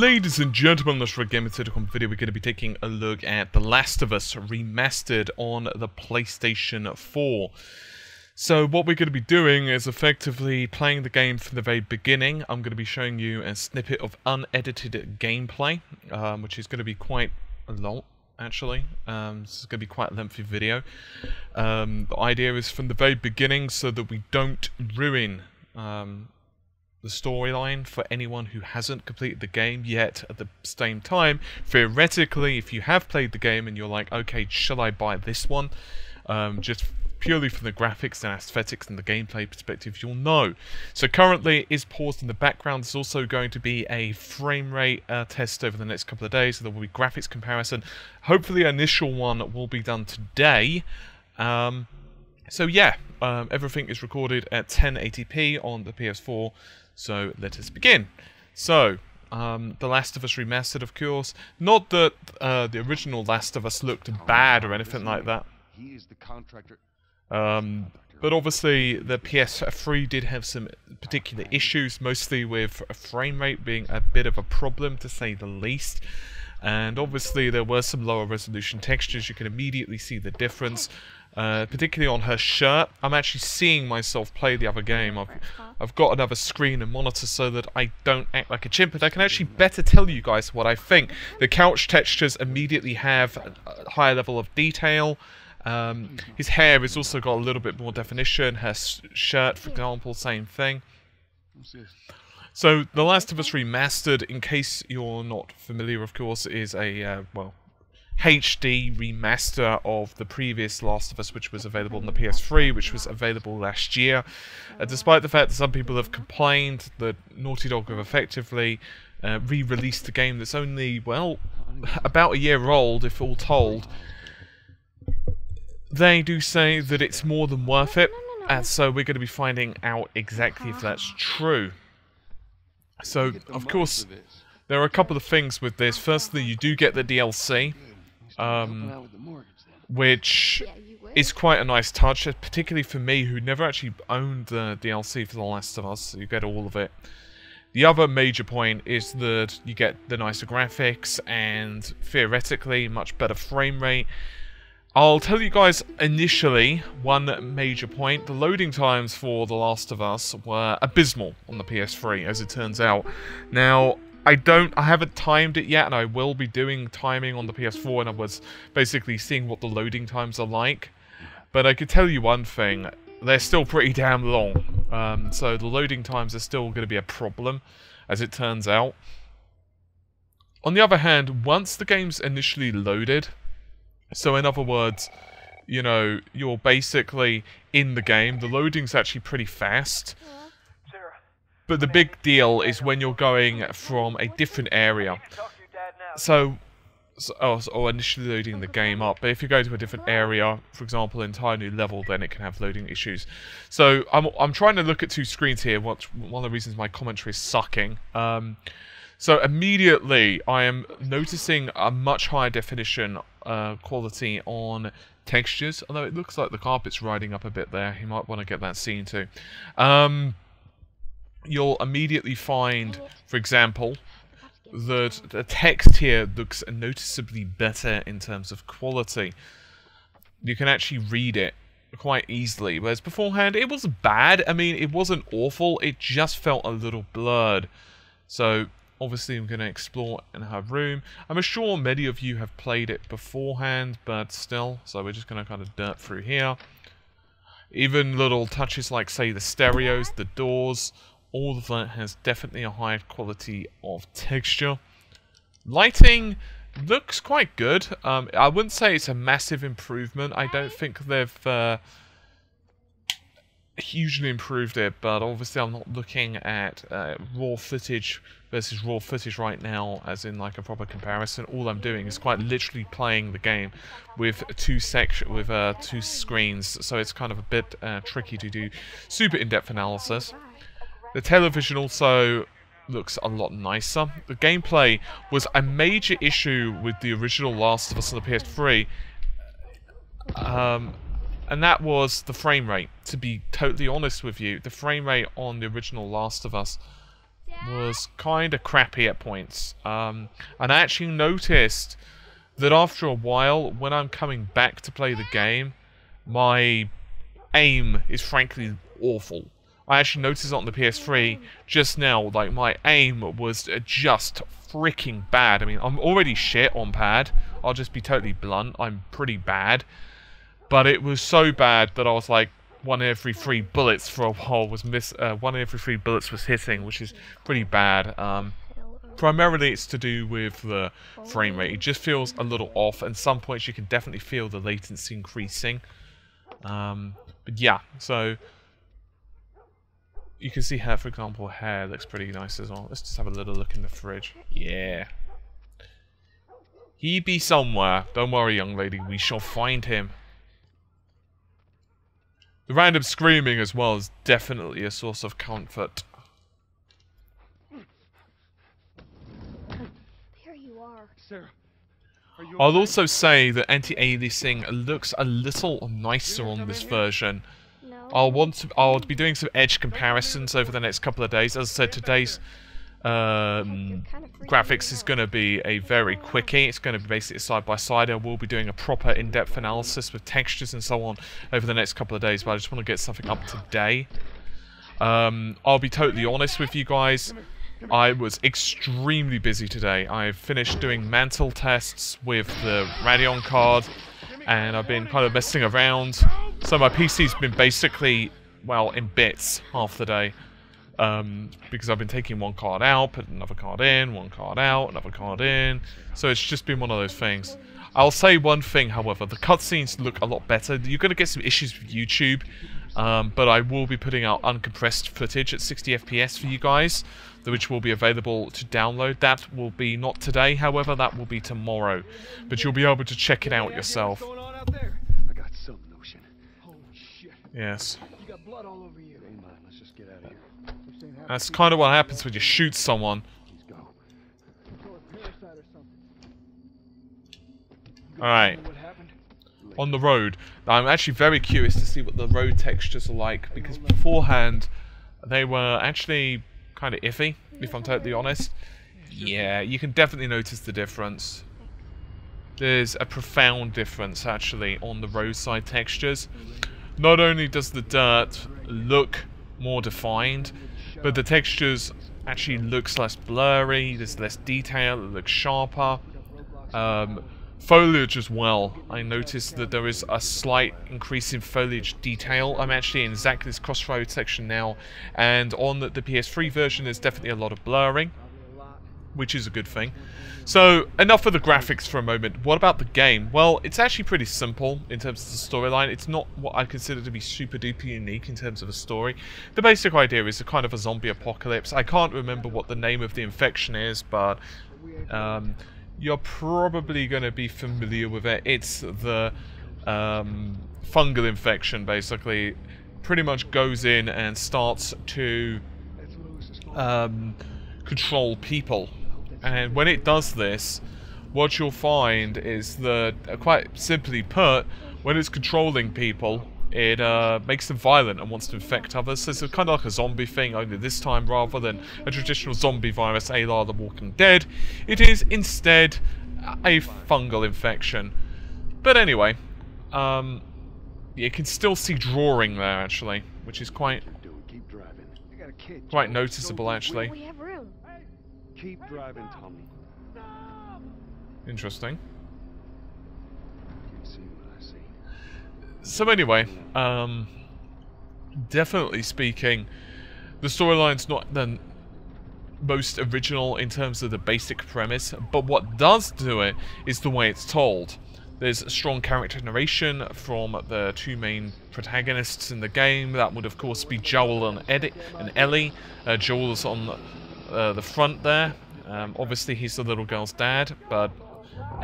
Ladies and gentlemen, this is a Remastered video. We're going to be taking a look at The Last of Us Remastered on the PlayStation 4. So what we're going to be doing is effectively playing the game from the very beginning. I'm going to be showing you a snippet of unedited gameplay, which is going to be quite a lot, actually. This is going to be quite a lengthy video. The idea is from the very beginning so that we don't ruin the storyline for anyone who hasn't completed the game yet. At the same time, theoretically, if you have played the game and you're like, okay, shall I buy this one? Just purely from the graphics and aesthetics and the gameplay perspective, you'll know. So currently it is paused in the background. There's also going to be a frame rate test over the next couple of days, so there will be graphics comparison. Hopefully an initial one will be done today. So yeah, everything is recorded at 1080p on the PS4. So let us begin. So, The Last of Us Remastered, of course. Not that the original Last of Us looked bad or anything like that. He is the contractor. But obviously the PS3 did have some particular issues, mostly with frame rate being a bit of a problem, to say the least. And obviously there were some lower resolution textures. You can immediately see the difference. Particularly on her shirt. I'm actually seeing myself play the other game. I've got another screen and monitor so that I don't act like a chimp, and I can actually better tell you guys what I think. The couch textures immediately have a higher level of detail. His hair has also got a little bit more definition. Her shirt, for example, same thing. So, The Last of Us Remastered, in case you're not familiar, of course, is a, well, HD remaster of the previous Last of Us, which was available on the PS3, which was available last year. Despite the fact that some people have complained that Naughty Dog have effectively re-released a game that's only, well, about a year old, if all told, they do say that it's more than worth it, and so we're going to be finding out exactly if that's true. So, of course, there are a couple of things with this. Firstly, you do get the DLC, which is quite a nice touch, particularly for me who never actually owned the DLC for The Last of Us, so you get all of it. The other major point is that you get the nicer graphics and theoretically much better frame rate. I'll tell you guys initially one major point. The loading times for The Last of Us were abysmal on the PS3, as it turns out. Now, I haven't timed it yet, and I will be doing timing on the PS4, and I was basically seeing what the loading times are like. But I could tell you one thing, they're still pretty damn long. So the loading times are still going to be a problem, as it turns out. On the other hand, once the game's initially loaded, so in other words, you know, you're basically in the game, the loading's actually pretty fast. But the big deal is when you're going from a different area. Or initially loading the game up. But if you go to a different area, for example, an entire new level, then it can have loading issues. So I'm trying to look at two screens here. One of the reasons my commentary is sucking. So immediately I am noticing a much higher definition quality on textures. Although it looks like the carpet's riding up a bit there. You might want to get that scene too. You'll immediately find, for example, that the text here looks noticeably better in terms of quality. You can actually read it quite easily, whereas beforehand it was bad. I mean, it wasn't awful, it just felt a little blurred. So, obviously I'm going to explore in her room. I'm sure many of you have played it beforehand, but still, so we're just going to kind of dirt through here. Even little touches like, say, the stereos, the doors, all of that has definitely a higher quality of texture. Lighting looks quite good. I wouldn't say it's a massive improvement. I don't think they've hugely improved it, but obviously I'm not looking at raw footage versus raw footage right now, as in like a proper comparison. All I'm doing is quite literally playing the game with two screens, so it's kind of a bit tricky to do super in-depth analysis. The television also looks a lot nicer. The gameplay was a major issue with the original Last of Us on the PS3, and that was the frame rate. To be totally honest with you, the frame rate on the original Last of Us was kind of crappy at points. And I actually noticed that after a while, when I'm coming back to play the game, my aim is frankly awful. I actually noticed it on the PS3 just now, like my aim was just freaking bad. I mean, I'm already shit on pad. I'll just be totally blunt. I'm pretty bad. But it was so bad that I was like, 1 in every 3 bullets for a while was 1 in every 3 bullets was hitting, which is pretty bad. Primarily it's to do with the frame rate. It just feels a little off, and some points you can definitely feel the latency increasing. But yeah, so you can see here, for example, hair looks pretty nice as well. Let's just have a little look in the fridge. Yeah. He be somewhere. Don't worry, young lady. We shall find him. The random screaming as well is definitely a source of comfort. There you are. Sarah, are you I'll also say that anti-aliasing looks a little nicer on this version. No. I'll be doing some edge comparisons over the next couple of days. As I said, today's graphics is going to be a very quickie. It's going to be basically side by side. I will be doing a proper in-depth analysis with textures and so on over the next couple of days, but I just want to get something up today. I'll be totally honest with you guys. I was extremely busy today. I've finished doing mantle tests with the Radeon card, and I've been kind of messing around. So my PC's been basically, well, in bits half the day. Because I've been taking one card out, putting another card in, one card out, another card in. So it's just been one of those things. I'll say one thing, however, the cutscenes look a lot better. You're going to get some issues with YouTube, but I will be putting out uncompressed footage at 60 FPS for you guys, which will be available to download. That will be not today, however, that will be tomorrow. But you'll be able to check it out yourself. I got some notion. Holy shit. Yes. You got blood all over you. Hey, man, let's just get out of here. That's kind of what happens when you shoot someone. Let's go. Alright. What happened? On the road. Now, I'm actually very curious to see what the road textures are like, because beforehand they were actually kind of iffy, if I'm totally honest. Yeah, you can definitely notice the difference. There's a profound difference, actually, on the roadside textures. Not only does the dirt look more defined, but the textures actually looks less blurry, there's less detail, it looks sharper. Foliage as well. I noticed that there is a slight increase in foliage detail. I'm actually in exactly this crossroad section now, and on the PS3 version there's definitely a lot of blurring, which is a good thing. So, enough of the graphics for a moment. What about the game? Well, it's actually pretty simple in terms of the storyline. It's not what I consider to be super duper unique in terms of a story. The basic idea is a kind of a zombie apocalypse. I can't remember what the name of the infection is, but you're probably going to be familiar with it. It's the fungal infection, basically. Pretty much goes in and starts to control people. And when it does this, what you'll find is that, quite simply put, when it's controlling people, it makes them violent and wants to infect others. So it's kind of like a zombie thing, only this time, rather than a traditional zombie virus, a la The Walking Dead, it is instead a fungal infection. But anyway, you can still see drawing there, actually, which is quite noticeable, actually. We have room. Keep driving, Tommy. Interesting. Can't see what I see. So anyway, definitely speaking, the storyline's not the most original in terms of the basic premise, but what does do it is the way it's told. There's a strong character narration from the two main protagonists in the game. That would of course be Joel and Ellie. Joel's on the front there. Obviously he's the little girl's dad, but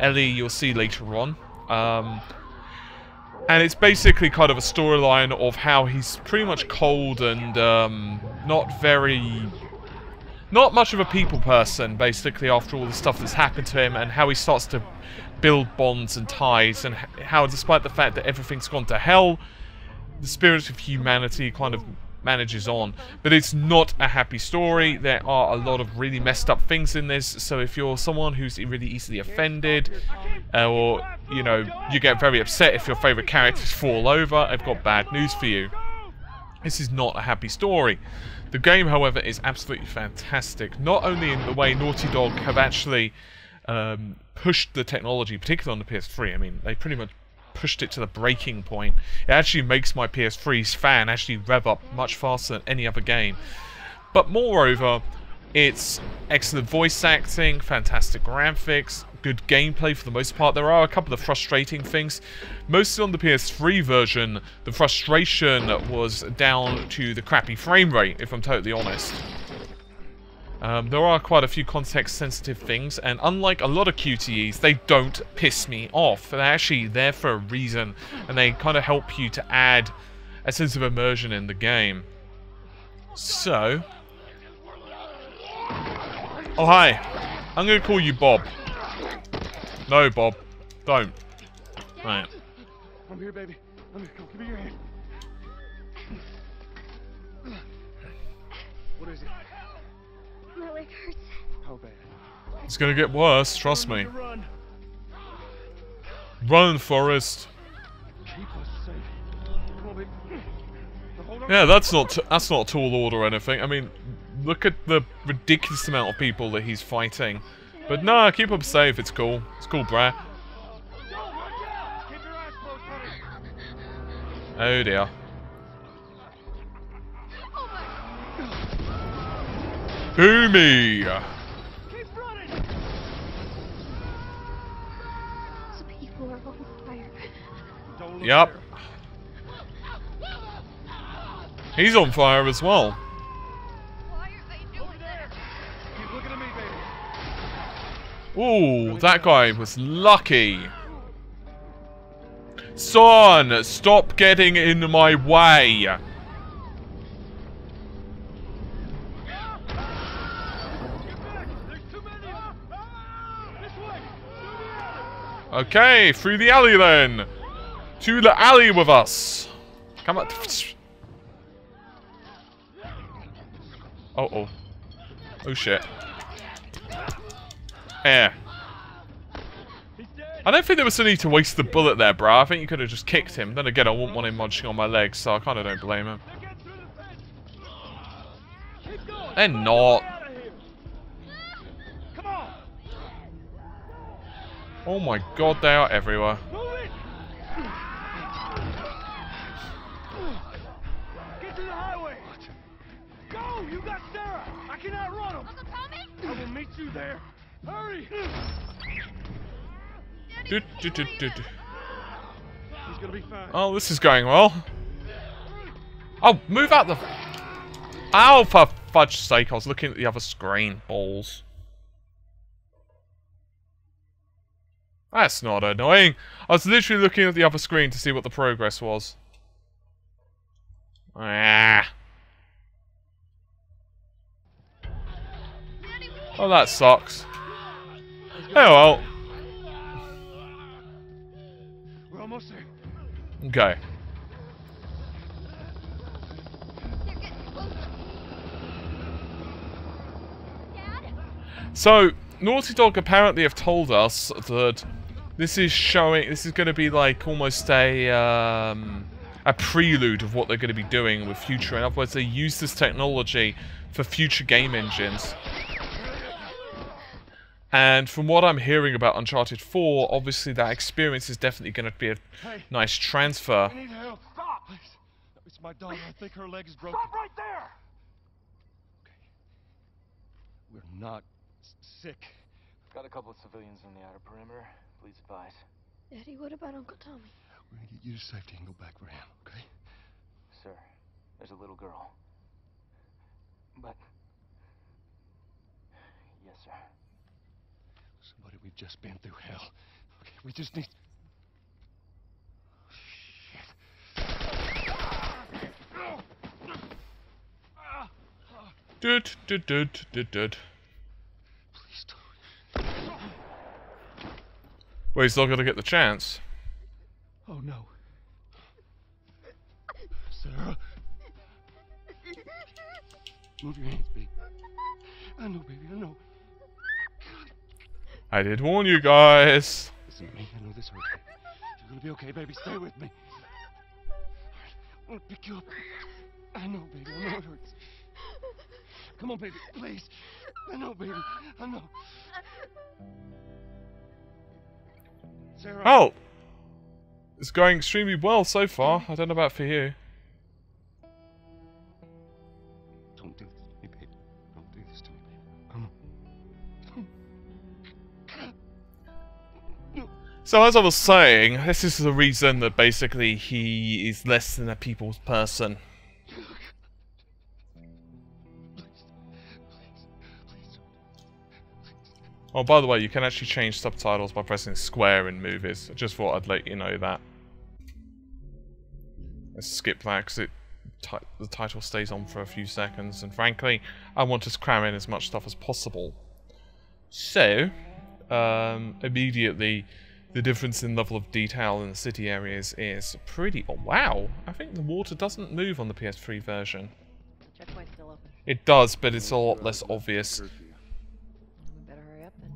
Ellie you'll see later on. And it's basically kind of a storyline of how he's pretty much cold and not much of a people person, basically, after all the stuff that's happened to him, and how he starts to build bonds and ties, and how, despite the fact that everything's gone to hell, the spirit of humanity kind of manages on. But it's not a happy story. There are a lot of really messed up things in this, so if you're someone who's really easily offended, or, you know, you get very upset if your favourite characters fall over, I've got bad news for you. This is not a happy story. The game, however, is absolutely fantastic. Not only in the way Naughty Dog have actually pushed the technology, particularly on the PS3. I mean, they pretty much pushed it to the breaking point. It actually makes my PS3's fan actually rev up much faster than any other game. But moreover, it's excellent voice acting, fantastic graphics, good gameplay for the most part. There are a couple of frustrating things. Mostly on the PS3 version, the frustration was down to the crappy frame rate, if I'm totally honest. There are quite a few context-sensitive things, and unlike a lot of QTEs, they don't piss me off. They're actually there for a reason, and they kind of help you to add a sense of immersion in the game. So... Oh, hi. I'm going to call you Bob. No, Bob. Don't. Right. I'm here, baby. I'm here. Come, give me your hand. What is it? My leg hurts. How bad? It's going to get worse, trust me. Run. Run, Forrest. Keep us safe. Come on, baby. Now, hold on. Yeah, that's not a tall order or anything. I mean, look at the ridiculous amount of people that he's fighting. But nah, keep him safe. It's cool. It's cool, bruh. Keep your eyes closed, honey. Oh dear. Boomy! Keep running. Those people are on fire. Don't look Yep. there. He's on fire as well. Why are they doing that? Keep looking at me, baby. Ooh, that guy was lucky. Son, stop getting in my way. There's too many. This way. Okay, through the alley then. To the alley with us. Come on. Oh. Oh shit. Yeah. I don't think there was a need to waste the bullet there, bro. I think you could have just kicked him. Then again, I wouldn't want him munching on my legs, so I kind of don't blame him. They're not. Come on. Oh my god, they are everywhere. Move it. Get to the highway. Go. You got Sarah. I cannot run him. Uncle Tommy? I will meet you there. Hurry. Doot. He's gonna be fine. Oh, this is going well. Oh, move out the... Ow, for fudge's sake, I was looking at the other screen. Balls. That's not annoying. I was literally looking at the other screen to see what the progress was. Ah. Oh, that sucks. Oh well. We're almost there. Okay. They're getting closer. Dad? So, Naughty Dog apparently have told us that this is going to be like almost a prelude of what they're going to be doing with future. In other words, they use this technology for future game engines. And from what I'm hearing about Uncharted 4, obviously that experience is definitely going to be a nice transfer. I need help. Stop. Please. It's my daughter. I think her leg is broken. Stop right there. Okay. We're not sick. Got a couple of civilians on the outer perimeter. Please advise. Daddy, what about Uncle Tommy? We're gonna get you to safety and go back for him, okay? Sir, there's a little girl. But... Yes, sir. Somebody, we've just been through hell. Okay, we just need... Dud. Please don't. Well, he's not going to get the chance. Oh no. Sarah. Move your hands, baby. I know, baby, I know. I did warn you guys. Listen to me, I know this hurts. You're gonna be okay, baby. Stay with me. I'm gonna pick you up. I know, baby, I know it hurts. Come on, baby, please. I know, baby, I know. Sarah. Oh! It's going extremely well so far. I don't know about for you. Don't do this to me, baby. Don't do this to me, baby. Come on. So as I was saying, this is the reason that basically he is less than a people's person. Oh, by the way, you can actually change subtitles by pressing square in movies. I just thought I'd let you know that. Let's skip that because the title stays on for a few seconds, and frankly, I want to cram in as much stuff as possible. So, immediately, the difference in level of detail in the city areas is pretty... Oh, wow! I think the water doesn't move on the PS3 version. The checkpoint's still open. It does, but it's a lot less obvious. We better hurry up then.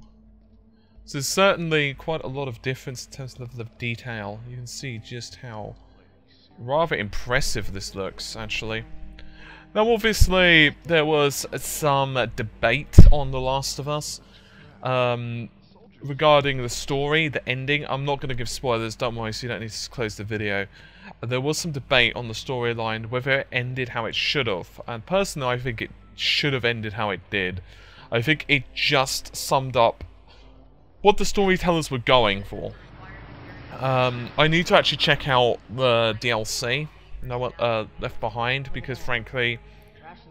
So there's certainly quite a lot of difference in terms of level of detail. You can see just how rather impressive this looks, actually. Now, obviously, there was some debate on The Last of Us regarding the story, the ending. I'm not going to give spoilers, don't worry, so you don't need to close the video. There was some debate on the storyline, whether it ended how it should have. And personally, I think it should have ended how it did. I think it just summed up what the storytellers were going for. I need to actually check out the DLC, No One Left Behind, because frankly,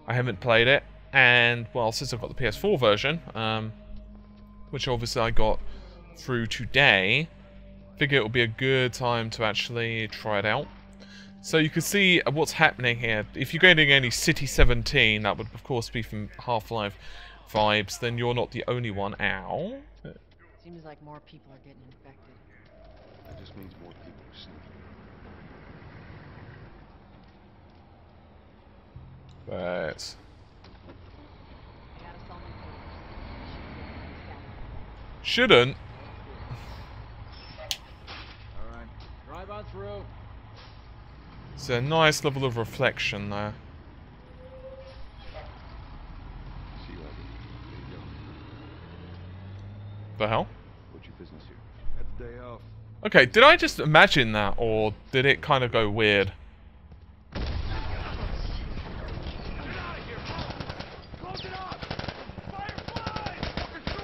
I haven't played it. And, well, since I've got the PS4 version, which obviously I got through today, I figure it will be a good time to actually try it out. So you can see what's happening here. If you're getting any City 17, that would of course be from Half-Life vibes, then you're not the only one. Ow. Seems like more people are getting infected. That just means more people are sneaking. But Gotta solve it first. shouldn't. Alright, drive on through. It's a nice level of reflection there. See you later. There you go. The hell? What's your business here? Had the day off. Okay, did I just imagine that, or did it kind of go weird?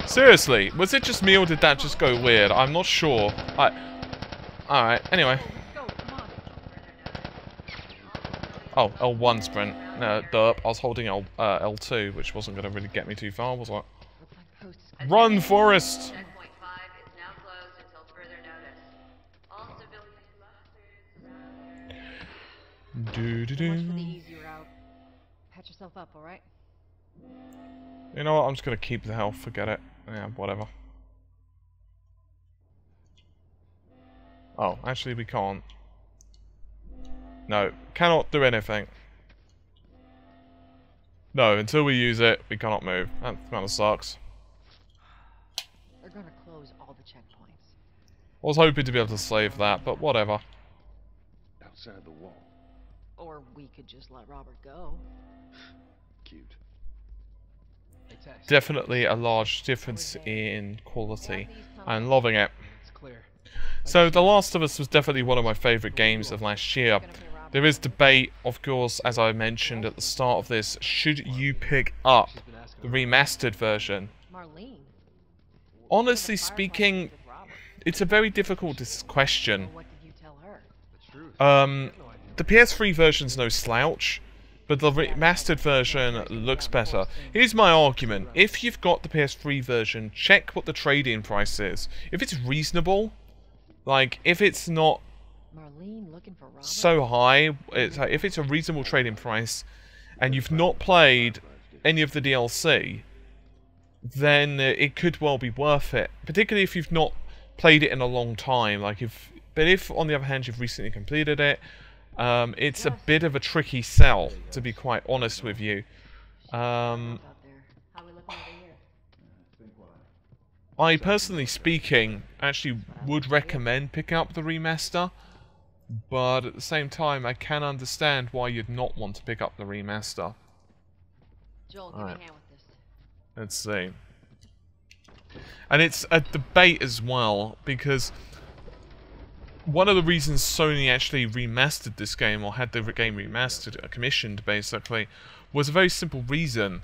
Seriously, was it just me or did that just go weird? I'm not sure. Alright, anyway. Go, come on. Oh, L1 sprint. No, derp. I was holding L2, which wasn't going to really get me too far, was it? Looks like Post is Run, Forrest! Checkpoint 5 is now closed until further notice. All civilians must Do do so much for the do. easy route. Patch yourself up, alright? You know what? I'm just going to keep the health. Forget it. Yeah, whatever. Oh, actually we can't. No, cannot do anything. No, until we use it, we cannot move. That kind of sucks. They're gonna close all the checkpoints. I was hoping to be able to save that, but whatever. Outside the wall. Or we could just let Robert go. Cute. Definitely a large difference in quality. I'm loving it. It's clear. So, The Last of Us was definitely one of my favourite games of last year. There is debate, of course, as I mentioned at the start of this. Should you pick up the remastered version? Marlene. Honestly speaking, With Robert. it's a very difficult question. What did you tell her? The PS3 version's no slouch, but the remastered version looks better. Here's my argument. If you've got the PS3 version, check what the trade-in price is. If it's reasonable, like, if it's not Marlene looking for Robert? so high, if it's a reasonable trade-in price, and you've not played any of the DLC, then it could well be worth it. Particularly if you've not played it in a long time. But if, on the other hand, you've recently completed it, it's a bit of a tricky sell, to be quite honest with you. Out there. How we looking over here? I, personally speaking, actually would recommend picking up the remaster, but at the same time, I can understand why you'd not want to pick up the remaster. Joel, give me a hand with this. Let's see. And it's a debate as well, because one of the reasons Sony actually remastered this game, or had the game remastered, commissioned basically, was a very simple reason.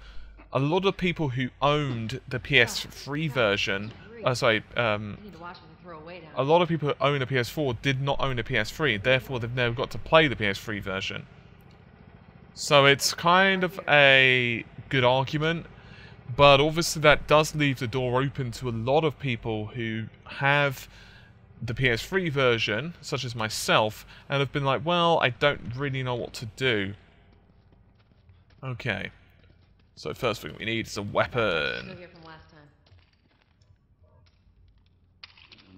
A lot of people who owned the PS3 version, You need to watch it and throw away down. a lot of people who own a PS4 did not own a PS3, therefore they've never got to play the PS3 version. So it's kind of a good argument, but obviously that does leave the door open to a lot of people who have the PS3 version, such as myself, and have been like, well, I don't really know what to do. Okay. So first thing we need is a Still weapon. here from last time.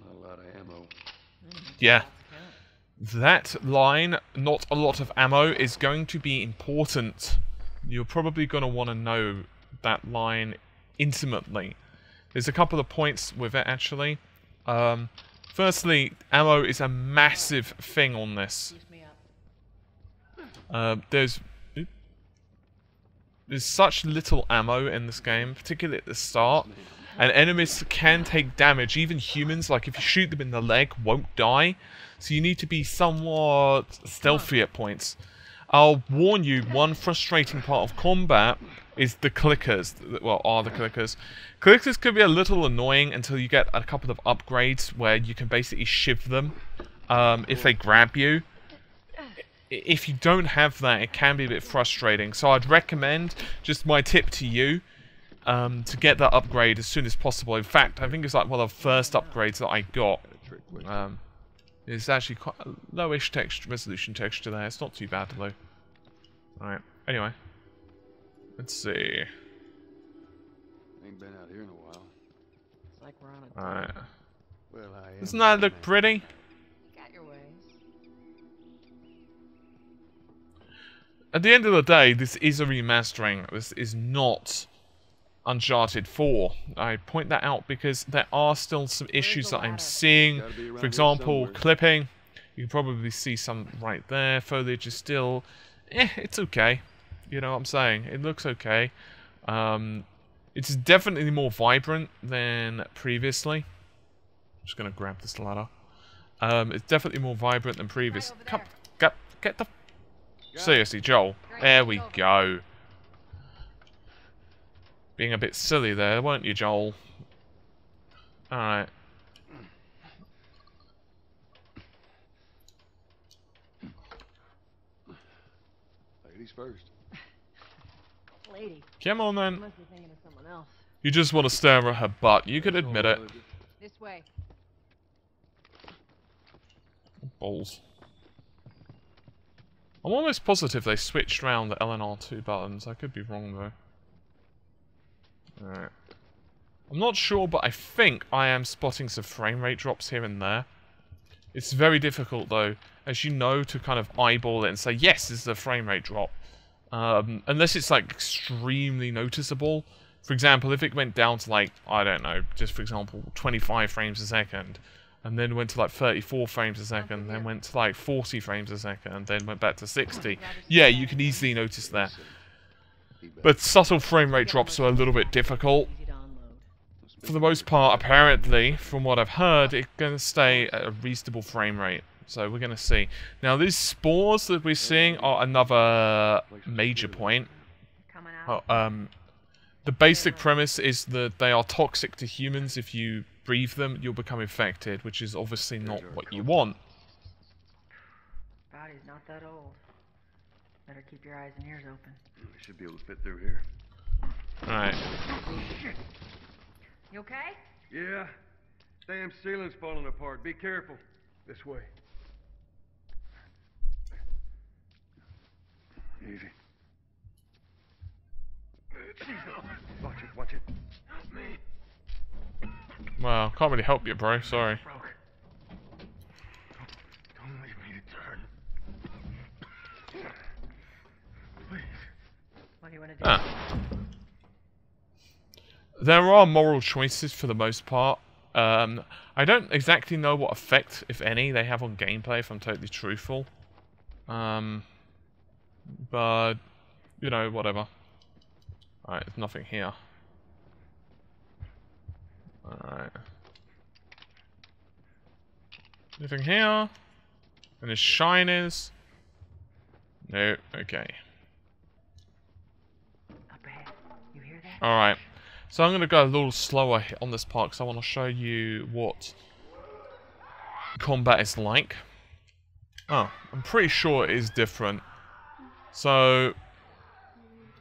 Not a lot of ammo. Yeah. That line, not a lot of ammo, is going to be important. You're probably going to want to know that line intimately. There's a couple of points with it, actually. Firstly, ammo is a massive thing on this. Boost me up. There's such little ammo in this game, particularly at the start, and enemies can take damage. Even humans, like if you shoot them in the leg, won't die. So you need to be somewhat stealthy at points. I'll warn you, one frustrating part of combat is the clickers. Well, are the clickers. Clickers can be a little annoying until you get a couple of upgrades where you can basically shiv them if they grab you. If you don't have that, it can be a bit frustrating. So I'd recommend, just my tip to you, to get that upgrade as soon as possible. In fact, I think it's like one of the first upgrades that I got. It's actually quite a lowish resolution texture there. It's not too bad though. Alright, anyway. Let's see. Ain't been out here in a while. It's like we're on a Alright. Well, I am. Doesn't that look pretty? got your ways. At the end of the day, this is a remastering. This is not Uncharted 4. I point that out because there are still some issues that I'm seeing. For example, clipping. You can probably see some right there. Foliage is still... it's okay. You know what I'm saying? It looks okay. It's definitely more vibrant than previously. I'm just going to grab this ladder. It's definitely more vibrant than previous. Come, get the... Seriously, Joel. There we go. Being a bit silly there, weren't you, Joel? Alright. Ladies first. Lady. Come on, You then. must be thinking of someone else. You just want to stare at her butt. You could admit it. This way. Balls. I'm almost positive they switched around the L and R2 buttons. I could be wrong, though. Alright. I'm not sure, but I think I am spotting some frame rate drops here and there. It's very difficult, though, as you know, to kind of eyeball it and say, yes, this is a frame rate drop. Unless it's, like, extremely noticeable. For example, if it went down to, like, I don't know, just for example, 25 frames a second, and then went to, like, 34 frames a second, then went to, like, 40 frames a second, and then went back to 60. Yeah, you can easily notice that. But subtle frame rate drops are a little bit difficult. Easy to unload. For the most part, apparently, from what I've heard, it's going to stay at a reasonable frame rate. So we're going to see. Now, these spores that we're seeing are another major point. Coming out. The basic premise is that they are toxic to humans. If you breathe them, you'll become infected, which is obviously not what you want. Body's not that old. Better keep your eyes and ears open. We should be able to fit through here. Alright. You okay? Yeah. Damn ceiling's falling apart. Be careful. This way. Easy. Watch it, watch it. Help me. Well, can't really help you, bro. Sorry. Broke. Don't leave me to turn. What do you want to do? Ah. There are moral choices for the most part. I don't exactly know what effect, if any, they have on gameplay, if I'm totally truthful. But, you know, whatever. Alright, there's nothing here. Alright. Anything here? And his shine is? No, okay. Up ahead. You hear that? Alright. So I'm going to go a little slower on this part because I want to show you what combat is like. Oh, I'm pretty sure it is different. So,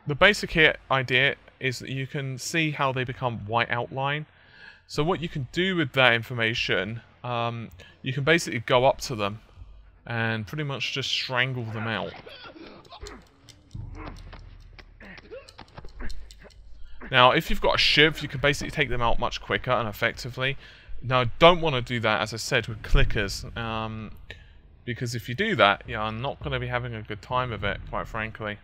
the basic idea is that you can see how they become white outline. So what you can do with that information, you can basically go up to them and pretty much just strangle them out. Now, if you've got a shiv, you can basically take them out much quicker and effectively. Now, I don't want to do that, as I said, with clickers. Because if you do that, yeah, I'm not going to be having a good time with it, quite frankly.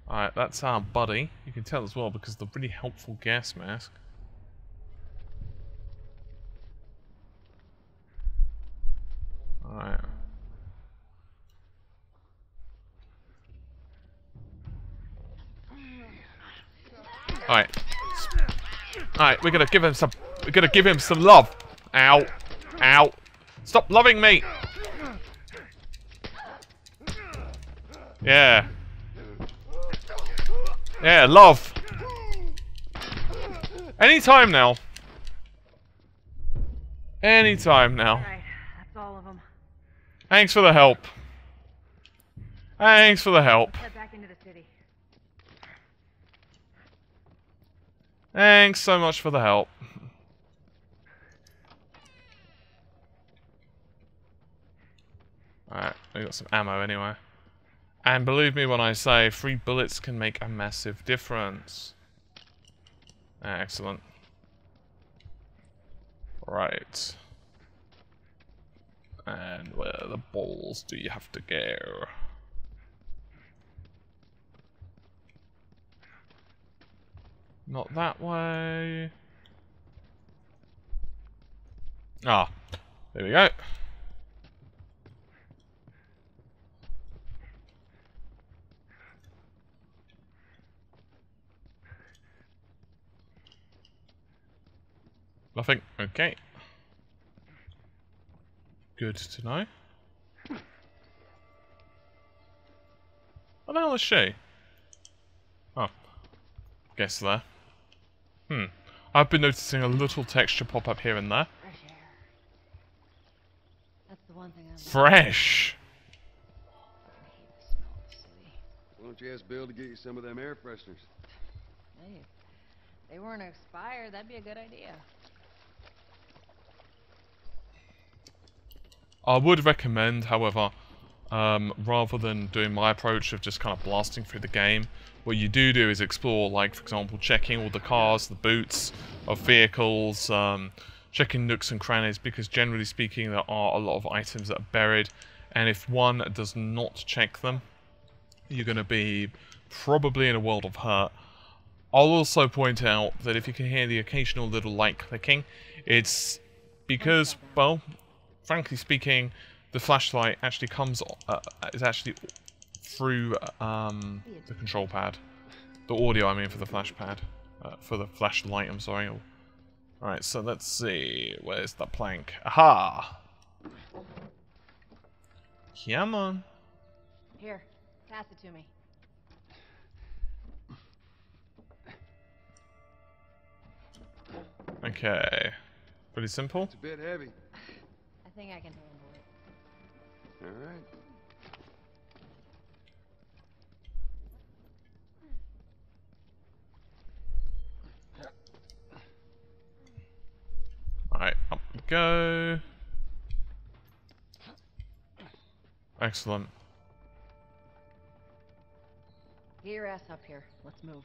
Alright, that's our buddy. You can tell as well because of the really helpful gas mask. Alright. Alright. Alright, we're gonna give him some love. Ow. Ow. Stop loving me! Yeah. Yeah, love. Anytime now. Anytime now. Alright, that's all of them. Thanks for the help. Thanks for the help. Head back into the city. Thanks so much for the help. Alright, we got some ammo anyway. And believe me when I say 3 bullets can make a massive difference. Excellent. Right. And where the balls do you have to go? Not that way. Ah, there we go. Nothing. Okay. Good to know. What the hell is she? Oh. Guess there. I've been noticing a little texture pop up here and there. Fresh air. That's the one thing I Fresh! hate the smell of the city. Why don't you ask Bill to get you some of them air fresheners? Hey, if they weren't expired, that'd be a good idea. I would recommend, however, rather than doing my approach of just kind of blasting through the game, what you do is explore, like, for example, checking all the cars, the boots of vehicles, checking nooks and crannies, because generally speaking there are a lot of items that are buried, and if one does not check them, you're going to be probably in a world of hurt. I'll also point out that if you can hear the occasional little light clicking, it's because, well, frankly speaking, the flashlight actually comes, is actually through the control pad. The audio, I mean, for the flash pad. For the flashlight, I'm sorry. Alright, so let's see. Where's the plank? Aha! Come on. Here, pass it to me. Okay. Pretty simple. It's a bit heavy. I think I can handle it. All right. Alright, up we go. Excellent. Get your ass up here. Let's move.